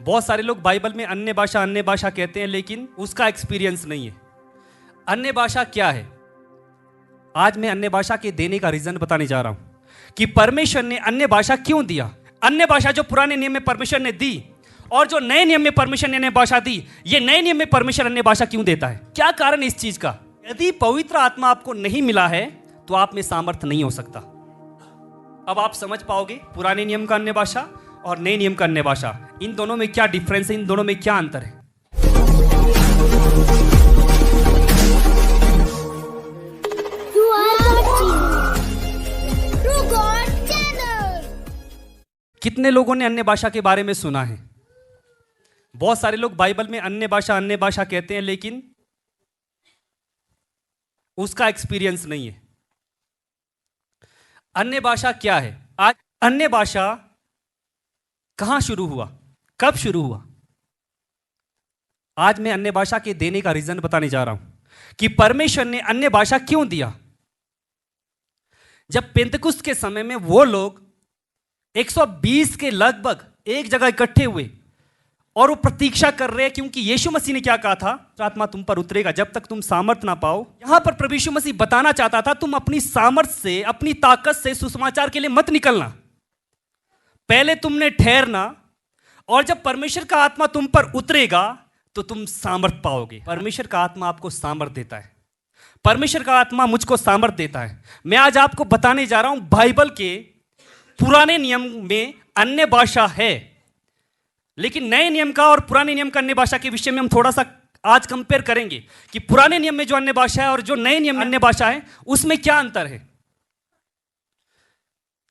बहुत सारे लोग बाइबल में अन्य भाषा कहते हैं, लेकिन उसका एक्सपीरियंस नहीं है। अन्य भाषा क्या है? आज मैं अन्य भाषा के देने का रीजन बताने जा रहा हूं कि परमेश्वर ने अन्य भाषा क्यों दिया। अन्य भाषा जो पुराने नियम में परमेश्वर ने दी और जो नए नियम में परमेश्वर ने अन्य भाषा दी, ये नए नियम में परमेश्वर अन्य भाषा क्यों देता है? क्या कारण इस चीज का? यदि पवित्र आत्मा आपको नहीं मिला है तो आप में सामर्थ्य नहीं हो सकता। अब आप समझ पाओगे पुराने नियम का अन्य भाषा और नए नियम का अन्य भाषा, इन दोनों में क्या डिफरेंस है, इन दोनों में क्या अंतर है। कितने लोगों ने अन्य भाषा के बारे में सुना है? बहुत सारे लोग बाइबल में अन्य भाषा कहते हैं, लेकिन उसका एक्सपीरियंस नहीं है। अन्य भाषा क्या है? आज अन्य भाषा कहां शुरू हुआ, कब शुरू हुआ? आज मैं अन्य भाषा के देने का रीजन बताने जा रहा हूं कि परमेश्वर ने अन्य भाषा क्यों दिया। जब पेंतकुस्त के समय में वो लोग 120 के लगभग एक जगह इकट्ठे हुए और वो प्रतीक्षा कर रहे हैं, क्योंकि यीशु मसीह ने क्या कहा था, आत्मा तुम पर उतरेगा जब तक तुम सामर्थ ना पाओ। यहां पर प्रभु यीशु मसीह बताना चाहता था, तुम अपनी सामर्थ से, अपनी ताकत से सुसमाचार के लिए मत निकलना। पहले तुमने ठहरना, और जब परमेश्वर का आत्मा तुम पर उतरेगा तो तुम सामर्थ पाओगे। परमेश्वर का आत्मा आपको सामर्थ देता है। परमेश्वर का आत्मा मुझको सामर्थ देता है। मैं आज आपको बताने जा रहा हूं, बाइबल के पुराने नियम में अन्य भाषा है, लेकिन नए नियम का और पुराने नियम का अन्य भाषा के विषय में हम थोड़ा सा आज कंपेयर करेंगे कि पुराने नियम में जो अन्य भाषा है और जो नए नियम में अन्य भाषा है उसमें क्या अंतर है।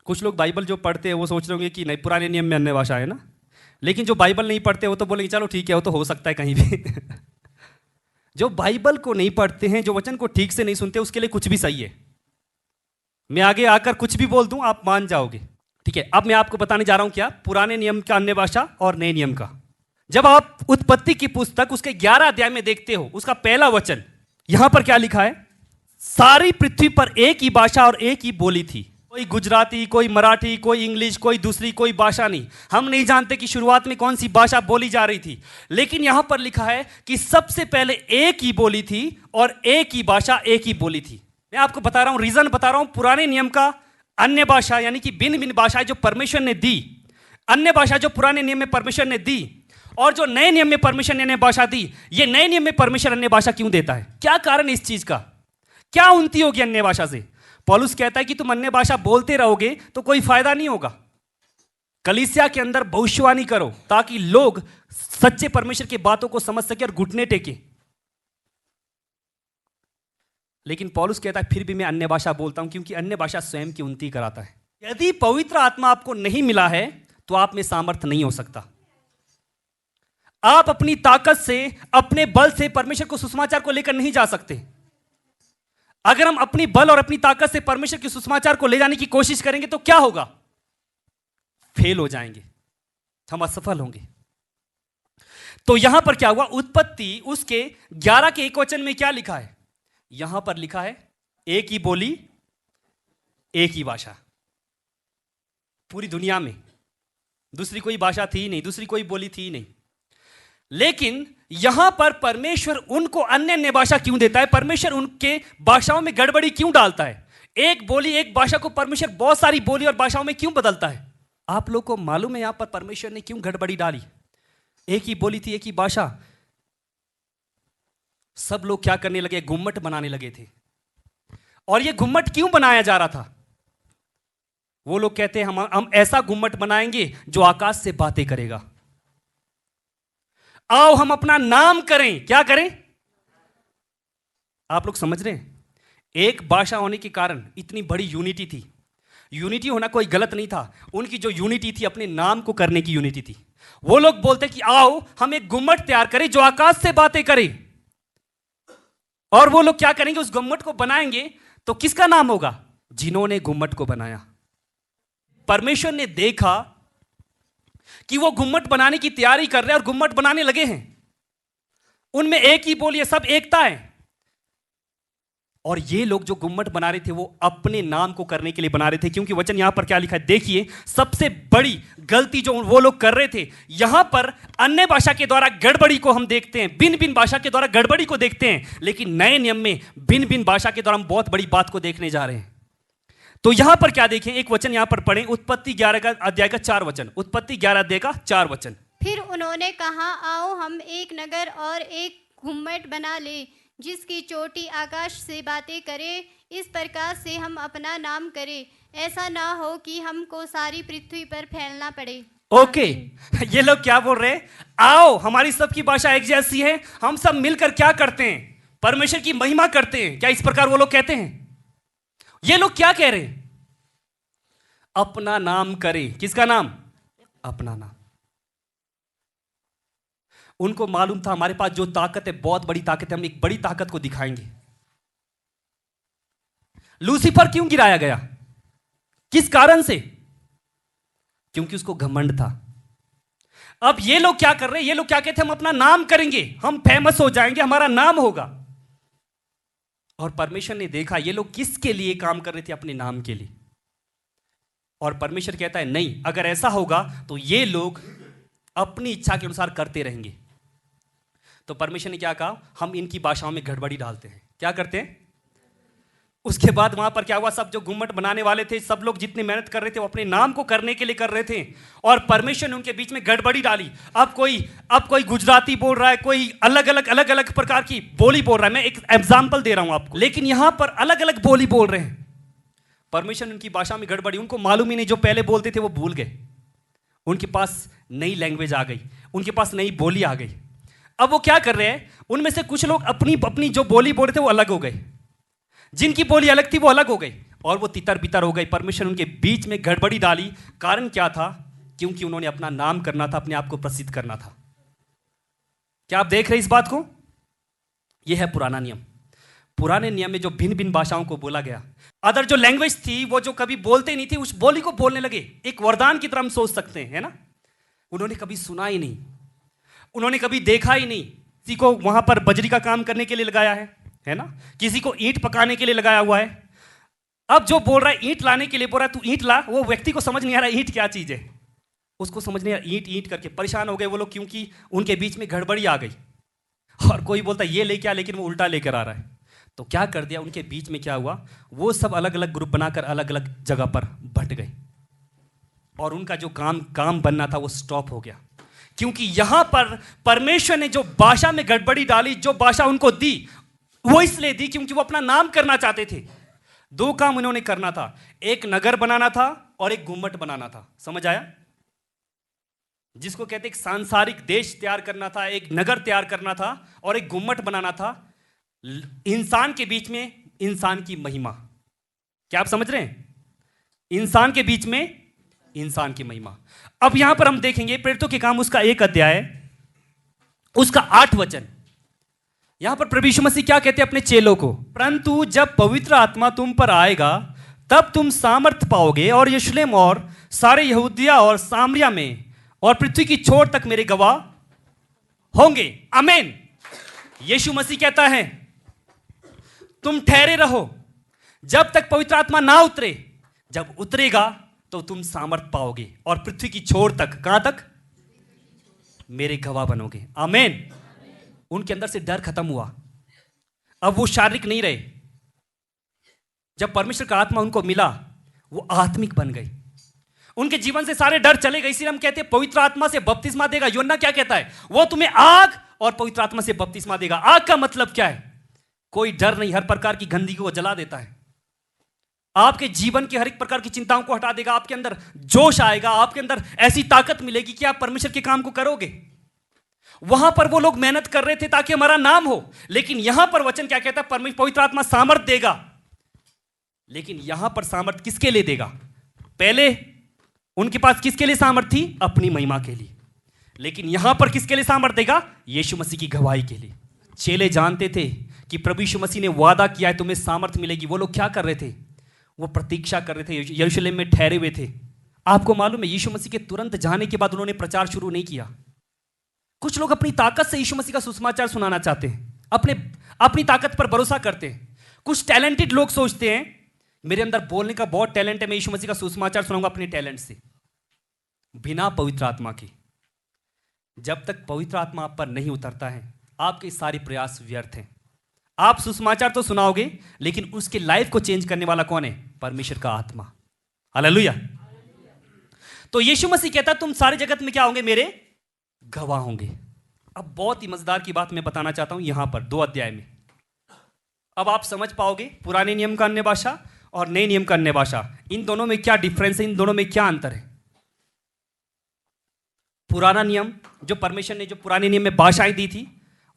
कुछ लोग बाइबल जो पढ़ते हैं वो सोच रहे होंगे कि नहीं, पुराने नियम में अन्य भाषा है ना, लेकिन जो बाइबल नहीं पढ़ते वो तो बोलेंगे चलो ठीक है, वो तो हो सकता है कहीं भी। जो बाइबल को नहीं पढ़ते हैं, जो वचन को ठीक से नहीं सुनते, उसके लिए कुछ भी सही है। मैं आगे आकर कुछ भी बोल दूं आप मान जाओगे, ठीक है। अब मैं आपको बताने जा रहा हूं क्या, पुराने नियम का अन्य भाषा और नए नियम का। जब आप उत्पत्ति की पुस्तक उसके 11 अध्याय में देखते हो, उसका पहला वचन, यहां पर क्या लिखा है? सारी पृथ्वी पर एक ही भाषा और एक ही बोली थी। कोई गुजराती, कोई मराठी, कोई इंग्लिश, कोई दूसरी कोई भाषा नहीं। हम नहीं जानते कि शुरुआत में कौन सी भाषा बोली जा रही थी, लेकिन यहां पर लिखा है कि सबसे पहले एक ही बोली थी और एक ही भाषा, एक ही बोली थी। मैं आपको बता रहा हूं, रीजन बता रहा हूं। पुराने नियम का अन्य भाषा यानी कि भिन्न भिन्न भाषाएं जो परमेश्वर ने दी, अन्य भाषा जो पुराने नियम में परमेश्वर ने दी और जो नए नियम में परमेश्वर ने अन्य भाषा दी, ये नए नियम में परमेश्वर अन्य भाषा क्यों देता है? क्या कारण इस चीज का? क्या उन्नति होगी अन्य भाषा से? पौलुस कहता है कि तुम अन्य भाषा बोलते रहोगे तो कोई फायदा नहीं होगा। कलीसिया के अंदर भविष्यवाणी करो ताकि लोग सच्चे परमेश्वर की बातों को समझ सके और घुटने टेके। लेकिन पौलुस कहता है फिर भी मैं अन्य भाषा बोलता हूं, क्योंकि अन्य भाषा स्वयं की उन्नति कराता है। यदि पवित्र आत्मा आपको नहीं मिला है तो आप में सामर्थ्य नहीं हो सकता। आप अपनी ताकत से, अपने बल से परमेश्वर को सुसमाचार को लेकर नहीं जा सकते। अगर हम अपनी बल और अपनी ताकत से परमेश्वर के सुसमाचार को ले जाने की कोशिश करेंगे तो क्या होगा? फेल हो जाएंगे, हम असफल होंगे। तो यहां पर क्या हुआ? उत्पत्ति उसके 11 के 1 वचन में क्या लिखा है? यहां पर लिखा है एक ही बोली, एक ही भाषा। पूरी दुनिया में दूसरी कोई भाषा थी ही नहीं, दूसरी कोई बोली थी ही नहीं। लेकिन यहां पर परमेश्वर उनको अन्य अन्य भाषा क्यों देता है? परमेश्वर उनके भाषाओं में गड़बड़ी क्यों डालता है? एक बोली, एक भाषा को परमेश्वर बहुत सारी बोली और भाषाओं में क्यों बदलता है? आप लोग को मालूम है यहां पर परमेश्वर ने क्यों गड़बड़ी डाली? एक ही बोली थी, एक ही भाषा। सब लोग क्या करने लगे? गुम्मट बनाने लगे थे। और यह गुम्मट क्यों बनाया जा रहा था? वो लोग कहते हैं हम ऐसा गुम्मट बनाएंगे जो आकाश से बातें करेगा। आओ हम अपना नाम करें। क्या करें? आप लोग समझ रहे हैं? एक भाषा होने के कारण इतनी बड़ी यूनिटी थी। यूनिटी होना कोई गलत नहीं था, उनकी जो यूनिटी थी अपने नाम को करने की यूनिटी थी। वो लोग बोलते कि आओ हम एक गुम्मट तैयार करें जो आकाश से बातें करे। और वो लोग क्या करेंगे? उस गुम्मट को बनाएंगे तो किसका नाम होगा? जिन्होंने गुम्मट को बनाया। परमेश्वर ने देखा कि वो गुम्मट बनाने की तैयारी कर रहे हैं और गुम्मट बनाने लगे हैं। उनमें एक ही बोली है, सब एकता है। और ये लोग जो गुम्मट बना रहे थे वो अपने नाम को करने के लिए बना रहे थे, क्योंकि वचन यहां पर क्या लिखा है देखिए, सबसे बड़ी गलती जो वो लोग कर रहे थे, यहां पर अन्य भाषा के द्वारा गड़बड़ी को हम देखते हैं, भिन्न भिन्न भाषा के द्वारा गड़बड़ी को देखते हैं, लेकिन नए नियम में भिन्न भिन्न भाषा के द्वारा हम बहुत बड़ी बात को देखने जा रहे हैं। तो यहां पर क्या देखें, एक वचन यहां पर पढ़ें, उत्पत्ति 11 का अध्याय का 4 वचन, उत्पत्ति 11 अध्याय का 4 वचन। फिर उन्होंने कहा, आओ हम एक नगर और एक गुम्मट बना ले, जिसकी चोटी आकाश से बातें करे, इस प्रकार से हम अपना नाम करें, ऐसा ना हो कि हमको सारी पृथ्वी पर फैलना पड़े। ओके, ये लोग क्या बोल रहे हैं, आओ, हमारी सबकी भाषा एक जैसी है, हम सब मिलकर क्या करते हैं, परमेश्वर की महिमा करते हैं। क्या इस प्रकार वो लोग कहते हैं? ये लोग क्या कह रहे हैं? अपना नाम करें। किसका नाम? अपना नाम। उनको मालूम था हमारे पास जो ताकत है, बहुत बड़ी ताकत है, हम एक बड़ी ताकत को दिखाएंगे। लूसीफर क्यों गिराया गया? किस कारण से? क्योंकि उसको घमंड था। अब ये लोग क्या कर रहे हैं? ये लोग क्या कहते हैं, हम अपना नाम करेंगे, हम फेमस हो जाएंगे, हमारा नाम होगा। और परमेश्वर ने देखा ये लोग किसके लिए काम कर रहे थे? अपने नाम के लिए। और परमेश्वर कहता है नहीं, अगर ऐसा होगा तो ये लोग अपनी इच्छा के अनुसार करते रहेंगे। तो परमेश्वर ने क्या कहा, हम इनकी भाषाओं में गड़बड़ी डालते हैं। क्या करते हैं? उसके बाद वहां पर क्या हुआ, सब जो गुम्मट बनाने वाले थे, सब लोग जितनी मेहनत कर रहे थे वो अपने नाम को करने के लिए कर रहे थे, और परमेश्वर ने उनके बीच में गड़बड़ी डाली। अब कोई गुजराती बोल रहा है, कोई अलग अलग प्रकार की बोली बोल रहा है। मैं एक एग्जाम्पल दे रहा हूं आपको, लेकिन यहां पर अलग अलग बोली बोल रहे हैं। परमेश्वर ने उनकी भाषा में गड़बड़ी, उनको मालूम ही नहीं, जो पहले बोलते थे वो भूल गए, उनके पास नई लैंग्वेज आ गई, उनके पास नई बोली आ गई। अब वो क्या कर रहे हैं, उनमें से कुछ लोग अपनी जो बोली बोल रहे थे वो अलग हो गए, जिनकी बोली अलग थी वो अलग हो गई, और वो तितर बितर हो गई। परमेश्वर उनके बीच में गड़बड़ी डाली। कारण क्या था? क्योंकि उन्होंने अपना नाम करना था, अपने आप को प्रसिद्ध करना था। क्या आप देख रहे हैं इस बात को? यह है पुराना नियम। पुराने नियम में जो भिन्न भिन्न भाषाओं को बोला गया, अदर जो लैंग्वेज थी, वो जो कभी बोलते नहीं थी, उस बोली को बोलने लगे। एक वरदान की तरह हम सोच सकते हैं, है ना? उन्होंने कभी सुना ही नहीं, उन्होंने कभी देखा ही नहीं। किसी को वहां पर बजरी का काम करने के लिए लगाया है ना? किसी को ईंट पकाने के लिए लगाया हुआ है। अब जो बोल रहा है ईंट लाने के लिए बोल रहा है, तू ईंट ला, वो व्यक्ति को समझ नहीं आ रहा ईंट क्या चीज है, उसको समझ नहीं आ रहा। ईंट करके परेशान हो गए वो लोग, क्योंकि उनके बीच में गड़बड़ी आ गई। और कोई बोलता है ये लेके आ, लेकिन वो उल्टा लेकर आ रहा है। तो क्या कर दिया, उनके बीच में क्या हुआ, वो सब अलग अलग ग्रुप बनाकर अलग अलग जगह पर बट गए, और उनका जो काम बनना था वो स्टॉप हो गया। क्योंकि यहां पर परमेश्वर ने जो भाषा में गड़बड़ी डाली, जो भाषा उनको दी, वो इसलिए दी क्योंकि वो अपना नाम करना चाहते थे। 2 काम उन्होंने करना था, एक नगर बनाना था और एक गुम्मट बनाना था। समझ आया? जिसको कहते एक सांसारिक देश तैयार करना था, एक नगर तैयार करना था, और एक गुम्मट बनाना था। इंसान के बीच में इंसान की महिमा। क्या आप समझ रहे हैं? इंसान के बीच में इंसान की महिमा। अब यहां पर हम देखेंगे प्रेरितों के काम उसका 1 अध्याय, उसका 8 वचन। यहां पर प्रभु यीशु मसीह क्या कहते हैं अपने चेलों को, परंतु जब पवित्र आत्मा तुम पर आएगा तब तुम सामर्थ पाओगे, और यरूशलेम और सारे यहूदिया और सामरिया में और पृथ्वी की छोर तक मेरे गवाह होंगे। आमीन। यीशु मसीह कहता है तुम ठहरे रहो जब तक पवित्र आत्मा ना उतरे। जब उतरेगा तो तुम सामर्थ पाओगे, और पृथ्वी की छोर तक, कहां तक? मेरे गवाह बनोगे। आमीन। उनके अंदर से डर खत्म हुआ, अब वो शारीरिक नहीं रहे। जब परमेश्वर का आत्मा उनको मिला, वो आत्मिक बन गई, उनके जीवन से सारे डर चले गए। इसलिए हम कहते हैं पवित्र आत्मा से बपतिस्मा देगा। यूहन्ना क्या कहता है? वो तुम्हें आग और पवित्र आत्मा से बपतिस्मा देगा। आग का मतलब क्या है? कोई डर नहीं, हर प्रकार की गंदगी को जला देता है, आपके जीवन की हर एक प्रकार की चिंताओं को हटा देगा, आपके अंदर जोश आएगा, आपके अंदर ऐसी ताकत मिलेगी कि आप परमेश्वर के काम को करोगे। वहां पर वो लोग मेहनत कर रहे थे ताकि हमारा नाम हो, लेकिन यहां पर वचन क्या कहता है? परमेश्वर पवित्र आत्मा सामर्थ देगा। लेकिन यहां पर सामर्थ किसके लिए देगा? पहले उनके पास किसके लिए सामर्थ थी? अपनी महिमा के लिए। लेकिन यहां पर किसके लिए सामर्थ देगा? यीशु मसीह की गवाही के लिए। चेले जानते थे कि प्रभु यीशु मसीह ने वादा किया है तुम्हें सामर्थ मिलेगी। वो लोग क्या कर रहे थे? वो प्रतीक्षा कर रहे थे, यरूशलेम में ठहरे हुए थे। आपको मालूम है यीशु मसीह के तुरंत जाने के बाद उन्होंने प्रचार शुरू नहीं किया। कुछ लोग अपनी ताकत से यीशु मसीह का सुसमाचार सुनाना चाहते हैं, अपनी ताकत पर भरोसा करते हैं। कुछ टैलेंटेड लोग सोचते हैं मेरे अंदर बोलने का बहुत टैलेंट है, मैं यीशु मसीह का सुसमाचार सुनाऊंगा अपने टैलेंट से, बिना पवित्र आत्मा के। जब तक पवित्र आत्मा आप पर नहीं उतरता है, आपके सारे प्रयास व्यर्थ हैं। आप सुसमाचार तो सुनाओगे, लेकिन उसके लाइफ को चेंज करने वाला कौन है? परमेश्वर का आत्मा। हालेलुया। तो यीशु मसीह कहता तुम सारे जगत में क्या होंगे? मेरे गवाह होंगे। अब बहुत ही मजेदार की बात मैं बताना चाहता हूं यहां पर 2 अध्याय में। अब आप समझ पाओगे पुराने नियम का अन्य भाषा और नए नियम का अन्य भाषा, इन दोनों में क्या डिफरेंस है, इन दोनों में क्या अंतर है। पुराना नियम, जो परमेश्वर ने जो पुराने नियम में भाषाएं दी थी,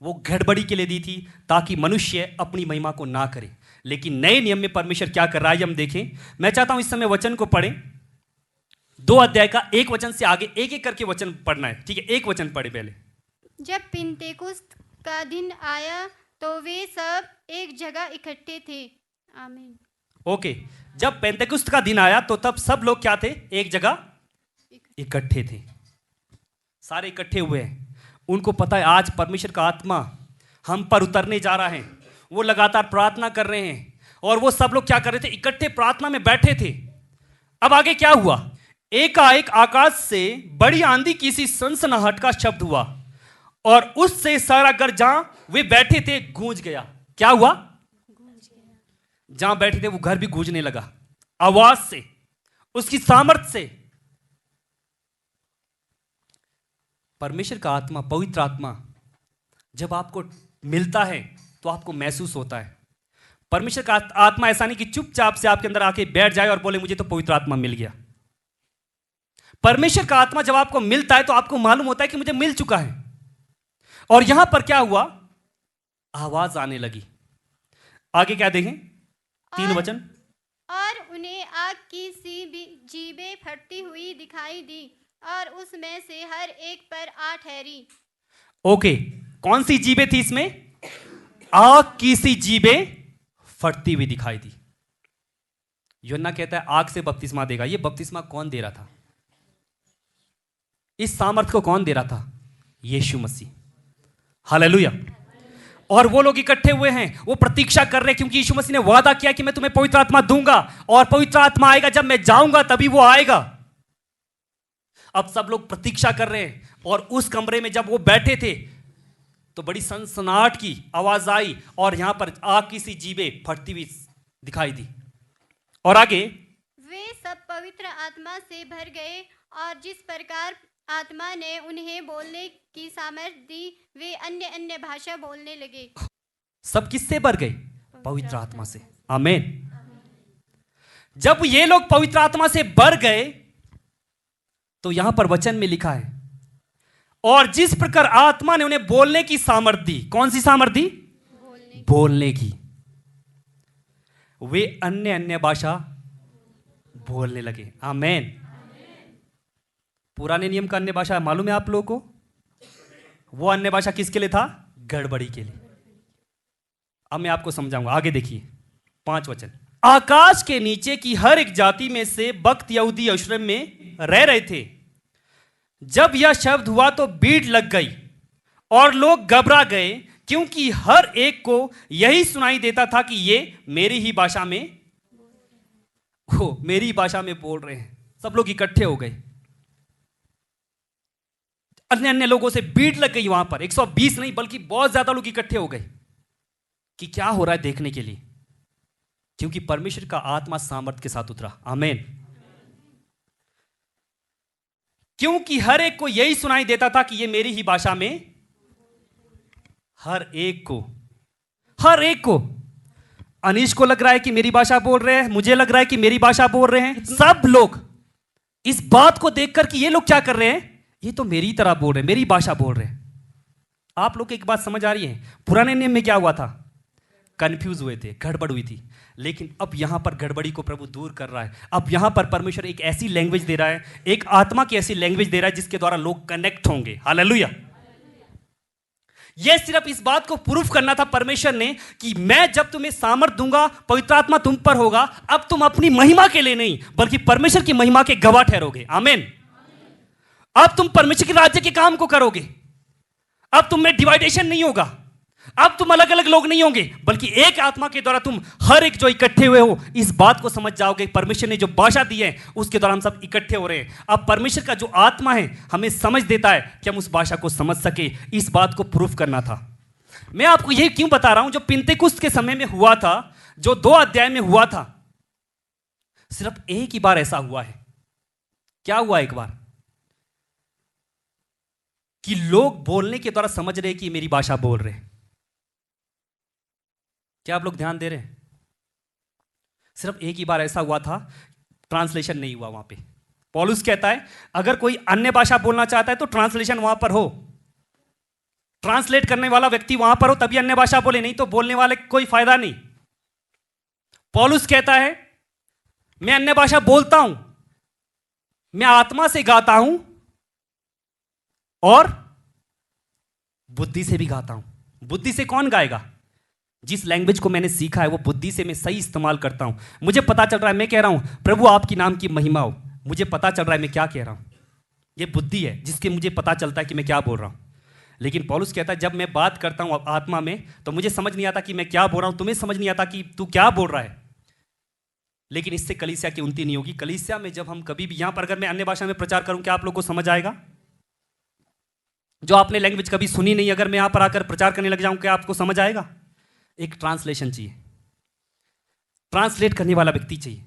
वो गड़बड़ी के लिए दी थी ताकि मनुष्य अपनी महिमा को ना करे। लेकिन नए नियम में परमेश्वर क्या कर रहा है हम देखें। मैं चाहता हूं इस समय वचन को पढ़ें, 2 अध्याय का 1 वचन से आगे एक एक करके वचन पढ़ना है, ठीक है? 1 वचन पढ़े पहले। जब पिन्तेकुस्त का दिन आया तो वे सब एक जगह इकट्ठे थे। आमीन। ओके, जब पेंतेकुस्त का दिन आया तो तब सब लोग क्या थे? एक जगह इकट्ठे थे। सारे इकट्ठे हुए हैं। उनको पता है आज परमेश्वर का आत्मा हम पर उतरने जा रहा है। वो लगातार प्रार्थना कर रहे हैं और वो सब लोग क्या कर रहे थे? इकट्ठे प्रार्थना में बैठे थे। अब आगे क्या हुआ? एकाएक आकाश से बड़ी आंधी की सी सनसनाहट का शब्द हुआ और उससे सारा घर जहां वे बैठे थे गूंज गया। क्या हुआ? जहां बैठे थे वो घर भी गूंजने लगा, आवाज से, उसकी सामर्थ्य से। परमेश्वर का आत्मा, पवित्र आत्मा जब आपको मिलता है तो आपको महसूस होता है। परमेश्वर का आत्मा ऐसा नहीं कि चुपचाप से आपके अंदर आके बैठ जाए और बोले मुझे तो पवित्र आत्मा मिल गया। परमेश्वर का आत्मा जब आपको मिलता है तो आपको मालूम होता है कि मुझे मिल चुका है। और यहां पर क्या हुआ? आवाज आने लगी। आगे क्या देखें? 3 वचन। और उन्हें आग की सी जीभें फटती हुई दिखाई दी और उसमें से हर एक पर आ ठहरी। ओके, कौन सी जीभें थी इसमें? आग की सी जीभें फटती हुई दिखाई दी। यूहन्ना कहता है आग से बपतिस्मा देगा। ये बपतिस्मा कौन दे रहा था? इस सामर्थ को कौन दे रहा था? यीशु मसीह। हालेलुया। और वो लोग इकट्ठे हुए हैं, वो प्रतीक्षा कर रहे हैं क्योंकि यीशु मसीह ने वादा किया कि मैं तुम्हें पवित्र आत्मा दूंगा और पवित्र आत्मा आएगा जब मैं जाऊंगा तभी वो आएगा। अब सब लोग प्रतीक्षा कर रहे हैं और उस कमरे में जब वो बैठे थे तो बड़ी सनसनाहट की आवाज आई और यहां पर आग की सी जीभें फटती हुई दिखाई दी। और आगे, वे सब पवित्र आत्मा से भर गए और जिस प्रकार आत्मा ने उन्हें बोलने की सामर्थ्य दी वे अन्य अन्य भाषा बोलने लगे। सब किससे भर गए? पवित्र आत्मा से। आमीन। जब ये लोग पवित्र आत्मा से भर गए तो यहां पर वचन में लिखा है और जिस प्रकार आत्मा ने उन्हें बोलने की सामर्थ्य दी। कौन सी सामर्थ्य दी? बोलने की। वे अन्य अन्य भाषा बोलने लगे। आमीन। पुराने नियम का अन्य भाषा मालूम है आप लोगों को? वो अन्य भाषा किसके लिए था? गड़बड़ी के लिए। अब मैं आपको समझाऊंगा, आगे देखिए 5 वचन। आकाश के नीचे की हर एक जाति में से भक्त यहूदी यरूशलेम में रह रहे थे। जब यह शब्द हुआ तो भीड़ लग गई और लोग घबरा गए क्योंकि हर एक को यही सुनाई देता था कि ये मेरी ही भाषा में मेरी ही भाषा में बोल रहे हैं। सब लोग इकट्ठे हो गए, अन्य अन्य लोगों से भीड़ लग गई। वहां पर 120 नहीं बल्कि बहुत ज्यादा लोग इकट्ठे हो गए कि क्या हो रहा है देखने के लिए, क्योंकि परमेश्वर का आत्मा सामर्थ के साथ उतरा। आमीन। क्योंकि हर एक को यही सुनाई देता था कि ये मेरी ही भाषा में, हर एक को अनीश को लग रहा है कि मेरी भाषा बोल रहे हैं, मुझे लग रहा है कि मेरी भाषा बोल रहे हैं। सब लोग इस बात को देखकर कि ये लोग क्या कर रहे हैं, ये तो मेरी तरह बोल रहे हैं, मेरी भाषा बोल रहे हैं। आप लोग को एक बात समझ आ रही है? पुराने नियम में क्या हुआ था? कंफ्यूज हुए थे, गड़बड़ हुई थी। लेकिन अब यहां पर गड़बड़ी को प्रभु दूर कर रहा है। अब यहां पर परमेश्वर एक ऐसी लैंग्वेज दे रहा है, एक आत्मा की ऐसी लैंग्वेज दे रहा है जिसके द्वारा लोग कनेक्ट होंगे। हालेलुया। यह सिर्फ इस बात को प्रूफ करना था परमेश्वर ने कि मैं जब तुम्हें सामर्थ दूंगा, पवित्र आत्मा तुम पर होगा, अब तुम अपनी महिमा के लिए नहीं बल्कि परमेश्वर की महिमा के गवाह ठहरोगे। आमीन। अब तुम परमेश्वर के राज्य के काम को करोगे। अब तुम में डिवाइडेशन नहीं होगा, अब तुम अलग अलग लोग नहीं होंगे, बल्कि एक आत्मा के द्वारा तुम हर एक जो इकट्ठे हुए हो इस बात को समझ जाओगे। परमेश्वर ने जो भाषा दी है उसके द्वारा हम सब इकट्ठे हो रहे हैं। अब परमेश्वर का जो आत्मा है हमें समझ देता है कि हम उस भाषा को समझ सके। इस बात को प्रूफ करना था। मैं आपको यही क्यों बता रहा हूं, जो पिंतेकुस्त के समय में हुआ था, जो 2 अध्याय में हुआ था, सिर्फ एक ही बार ऐसा हुआ है। क्या हुआ एक बार? कि लोग बोलने के द्वारा समझ रहे कि मेरी भाषा बोल रहे। क्या आप लोग ध्यान दे रहे हैं? सिर्फ एक ही बार ऐसा हुआ था, ट्रांसलेशन नहीं हुआ वहां पे। पौलुस कहता है अगर कोई अन्य भाषा बोलना चाहता है तो ट्रांसलेशन वहां पर हो, ट्रांसलेट करने वाला व्यक्ति वहां पर हो, तभी अन्य भाषा बोले, नहीं तो बोलने वाले कोई फायदा नहीं। पौलुस कहता है मैं अन्य भाषा बोलता हूं, मैं आत्मा से गाता हूं और बुद्धि से भी गाता हूं। बुद्धि से कौन गाएगा? जिस लैंग्वेज को मैंने सीखा है वो बुद्धि से मैं सही इस्तेमाल करता हूं। मुझे पता चल रहा है, मैं कह रहा हूं प्रभु आपकी नाम की महिमा हो, मुझे पता चल रहा है मैं क्या कह रहा हूं। ये बुद्धि है जिसके मुझे पता चलता है कि मैं क्या बोल रहा हूं। लेकिन पौलुस कहता है जब मैं बात करता हूं आत्मा में तो मुझे समझ नहीं आता कि मैं क्या बोल रहा हूं, तुम्हें समझ नहीं आता कि तू क्या बोल रहा है। लेकिन इससे कलीसिया की उन्नति नहीं होगी। कलीसिया में जब हम कभी भी, यहां पर अगर मैं अन्य भाषा में प्रचार करूं क्या आप लोग को समझ आएगा? जो आपने लैंग्वेज कभी सुनी नहीं, अगर मैं यहां पर आकर प्रचार करने लग जाऊं क्या आपको समझ आएगा? एक ट्रांसलेशन चाहिए, ट्रांसलेट करने वाला व्यक्ति चाहिए।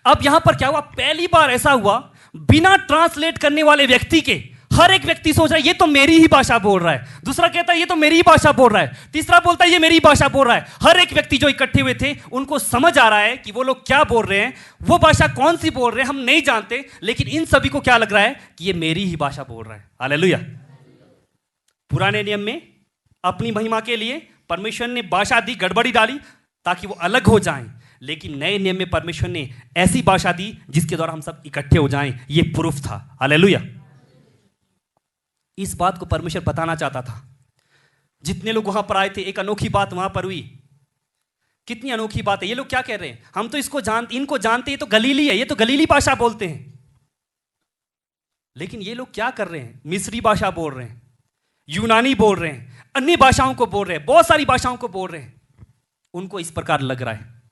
अब यहां पर क्या हुआ, पहली बार ऐसा हुआ बिना ट्रांसलेट करने वाले व्यक्ति के हर एक व्यक्ति सोच रहा है ये तो मेरी ही भाषा बोल रहा है, दूसरा कहता है ये तो मेरी ही भाषा बोल रहा है, तीसरा बोलता है ये मेरी भाषा बोल रहा है। हर एक व्यक्ति जो इकट्ठे हुए थे उनको समझ आ रहा है कि वो लोग क्या बोल रहे हैं, वो भाषा कौन सी बोल रहे हैं हम नहीं जानते, लेकिन इन सभी को क्या लग रहा है कि ये मेरी ही भाषा बोल रहा है। हालेलुया। पुराने नियम में अपनी महिमा के लिए परमेश्वर ने भाषा दी, गड़बड़ी डाली ताकि वो अलग हो जाएं, लेकिन नए नियम में परमेश्वर ने ऐसी भाषा दी जिसके द्वारा हम सब इकट्ठे हो जाएं। ये प्रूफ था। हालेलुया। इस बात को परमेश्वर बताना चाहता था। जितने लोग वहां पर आए थे एक अनोखी बात वहां पर हुई। कितनी अनोखी बात है। ये लोग क्या कह रहे हैं, हम तो इनको जानते, ये तो गलीली है, ये तो गलीली भाषा बोलते हैं। लेकिन ये लोग क्या कर रहे हैं, मिस्री भाषा बोल रहे हैं, यूनानी बोल रहे हैं, अन्य भाषाओं को बोल रहे हैं, बहुत सारी भाषाओं को बोल रहे हैं। उनको इस प्रकार लग रहा है।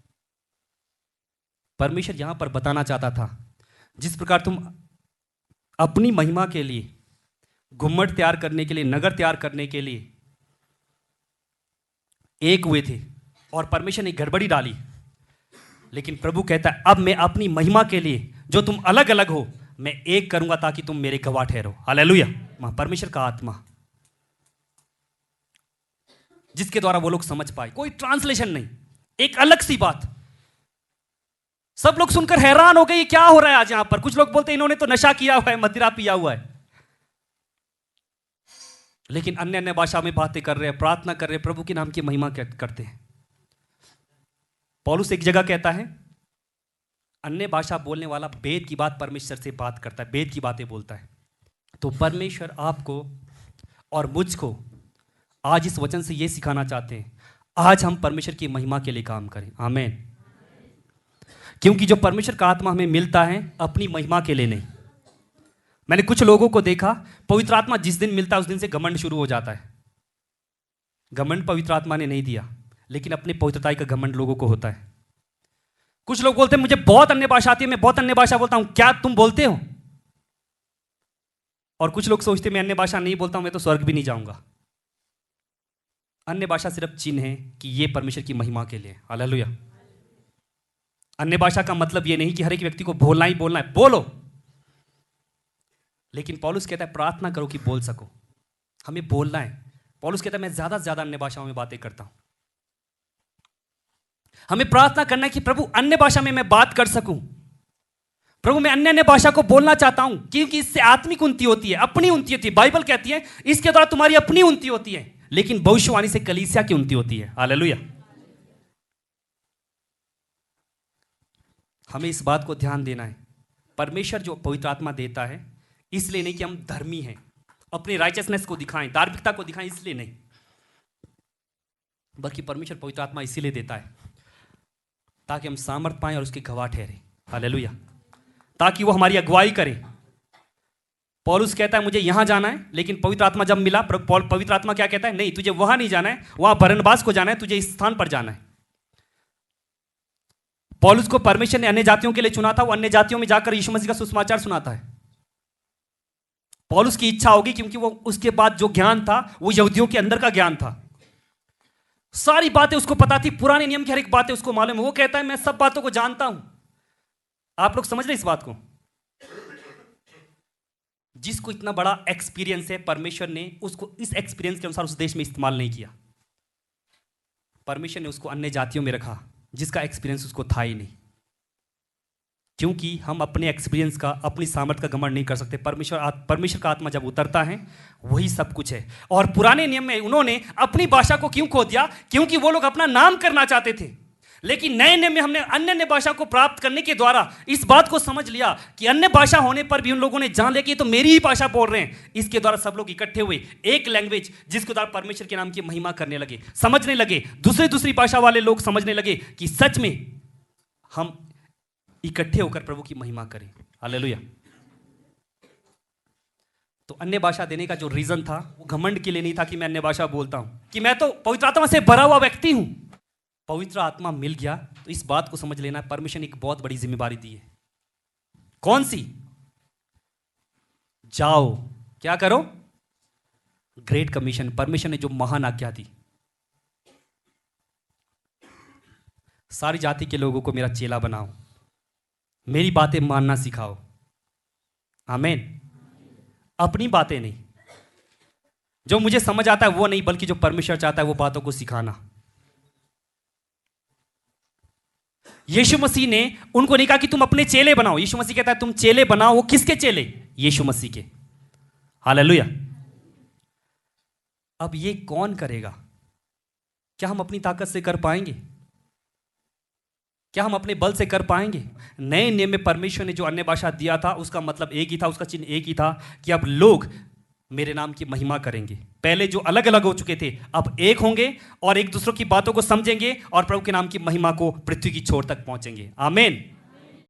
परमेश्वर यहां पर बताना चाहता था जिस प्रकार तुम अपनी महिमा के लिए घुम्मट तैयार करने के लिए, नगर तैयार करने के लिए एक हुए थे और परमेश्वर ने गड़बड़ी डाली, लेकिन प्रभु कहता है अब मैं अपनी महिमा के लिए जो तुम अलग अलग हो मैं एक करूंगा ताकि तुम मेरे गवाह ठहरो। हालेलुया। परमेश्वर का आत्मा जिसके द्वारा वो लोग समझ पाए, कोई ट्रांसलेशन नहीं, एक अलग सी बात। सब लोग सुनकर हैरान हो गए ये क्या हो रहा है आज यहां पर। कुछ लोग बोलते हैं इन्होंने तो नशा किया हुआ है, मदिरा पिया हुआ है, लेकिन अन्य अन्य भाषा में बातें कर रहे हैं, प्रार्थना कर रहे हैं, प्रभु के नाम की महिमा करते हैं। पौलुस एक जगह कहता है अन्य भाषा बोलने वाला वेद की बात परमेश्वर से बात करता है, वेद की बातें बोलता है। तो परमेश्वर आपको और मुझको आज इस वचन से यह सिखाना चाहते हैं, आज हम परमेश्वर की महिमा के लिए काम करें। आमीन। क्योंकि जो परमेश्वर का आत्मा हमें मिलता है अपनी महिमा के लिए नहीं। मैंने कुछ लोगों को देखा, पवित्र आत्मा जिस दिन मिलता है उस दिन से घमंड शुरू हो जाता है। घमंड पवित्र आत्मा ने नहीं दिया, लेकिन अपनी पवित्रताई का घमंड लोगों को होता है। कुछ लोग बोलते हैं मुझे बहुत अन्य भाषा आती है, मैं बहुत अन्य भाषा बोलता हूं। क्या तुम बोलते हो? और कुछ लोग सोचते मैं अन्य भाषा नहीं बोलता हूं, मैं तो स्वर्ग भी नहीं जाऊंगा। अन्य भाषा सिर्फ चिन्ह है कि ये परमेश्वर की महिमा के लिए। हालेलुया। अन्य भाषा का मतलब ये नहीं कि हर एक व्यक्ति को बोलना ही बोलना है, बोलो। लेकिन पौलुस कहता है प्रार्थना करो कि बोल सको। हमें बोलना है। पौलुस कहता है मैं ज्यादा से ज्यादा अन्य भाषाओं में बातें करता हूं। हमें प्रार्थना करना है कि प्रभु अन्य भाषा में मैं बात कर सकूं। प्रभु मैं अन्य अन्य भाषा को बोलना चाहता हूं, क्योंकि इससे आत्मिक उन्नति होती है, अपनी उन्नति होती है। बाइबल कहती है इसके द्वारा तुम्हारी अपनी उन्नति होती है, लेकिन भविष्यवाणी से कलीसिया की उन्नति होती है। हालेलुया। हमें इस बात को ध्यान देना है। परमेश्वर जो पवित्र आत्मा देता है इसलिए नहीं कि हम धर्मी हैं, अपनी राइचसनेस को दिखाएं, धार्मिकता को दिखाएं, इसलिए नहीं, बल्कि परमेश्वर पवित्र आत्मा इसीलिए देता है ताकि हम सामर्थ पाएं और उसके गवाह ठहरे। हालेलुया। ताकि वो हमारी अगुवाई करे, पौलुस कहता है मुझे यहां जाना है, लेकिन पवित्र आत्मा जब मिला, पवित्र आत्मा क्या कहता है, नहीं तुझे वहां नहीं जाना है, वहां बरनबास को जाना है, तुझे इस स्थान पर जाना है। पौलुस को परमेश्वर ने अन्य जातियों के लिए चुना था, वो अन्य जातियों में जाकर यीशु मसीह का सुसमाचार सुनाता है। पौलुस की इच्छा होगी, क्योंकि वो उसके बाद जो ज्ञान था वो यहूदियों के अंदर का ज्ञान था, सारी बातें उसको पता थी, पुराने नियम की हर एक बातें उसको मालूम है। वो कहता है मैं सब बातों को जानता हूं। आप लोग समझ रहे इस बात को? जिसको इतना बड़ा एक्सपीरियंस है, परमेश्वर ने उसको इस एक्सपीरियंस के अनुसार उस देश में इस्तेमाल नहीं किया। परमेश्वर ने उसको अन्य जातियों में रखा जिसका एक्सपीरियंस उसको था ही नहीं। क्योंकि हम अपने एक्सपीरियंस का, अपनी सामर्थ का घमंड नहीं कर सकते। परमेश्वर का आत्मा जब उतरता है वही सब कुछ है। और पुराने नियम में उन्होंने अपनी भाषा को क्यों खो दिया? क्योंकि वो लोग अपना नाम करना चाहते थे। लेकिन नए नियम में हमने अन्य भाषा को प्राप्त करने के द्वारा इस बात को समझ लिया कि अन्य भाषा होने पर भी उन लोगों ने जान लिया कि ये तो मेरी ही भाषा बोल रहे हैं। इसके द्वारा सब लोग इकट्ठे हुए, एक लैंग्वेज, जिसके द्वारा परमेश्वर के नाम की महिमा करने लगे, समझने लगे। दूसरी भाषा वाले लोग समझने लगे कि सच में हम इकट्ठे होकर प्रभु की महिमा करें। हालेलुया। तो अन्य भाषा देने का जो रीजन था वो घमंड के लिए नहीं था कि मैं अन्य भाषा बोलता हूं, कि मैं तो पवित्र आत्मा से भरा हुआ व्यक्ति हूं। पवित्र आत्मा मिल गया तो इस बात को समझ लेना, परमेश्वर ने एक बहुत बड़ी जिम्मेदारी दी है। कौन सी? जाओ, क्या करो? Great commission. परमेश्वर ने जो महान आज्ञा दी, सारी जाति के लोगों को मेरा चेला बनाओ, मेरी बातें मानना सिखाओ। आमीन। अपनी बातें नहीं, जो मुझे समझ आता है वो नहीं, बल्कि जो परमेश्वर चाहता है वो बातों को सिखाना। यीशु मसीह ने उनको नहीं कहा कि तुम अपने चेले बनाओ। यीशु मसीह कहता है तुम चेले बनाओ। वो किसके चेले? यीशु मसीह के। हालेलुया। अब ये कौन करेगा? क्या हम अपनी ताकत से कर पाएंगे? क्या हम अपने बल से कर पाएंगे? नए नियम में परमेश्वर ने जो अन्य भाषा दिया था उसका मतलब एक ही था, उसका चिन्ह एक ही था कि अब लोग मेरे नाम की महिमा करेंगे। पहले जो अलग अलग हो चुके थे अब एक होंगे और एक दूसरों की बातों को समझेंगे और प्रभु के नाम की महिमा को पृथ्वी की छोर तक पहुंचेंगे। आमीन।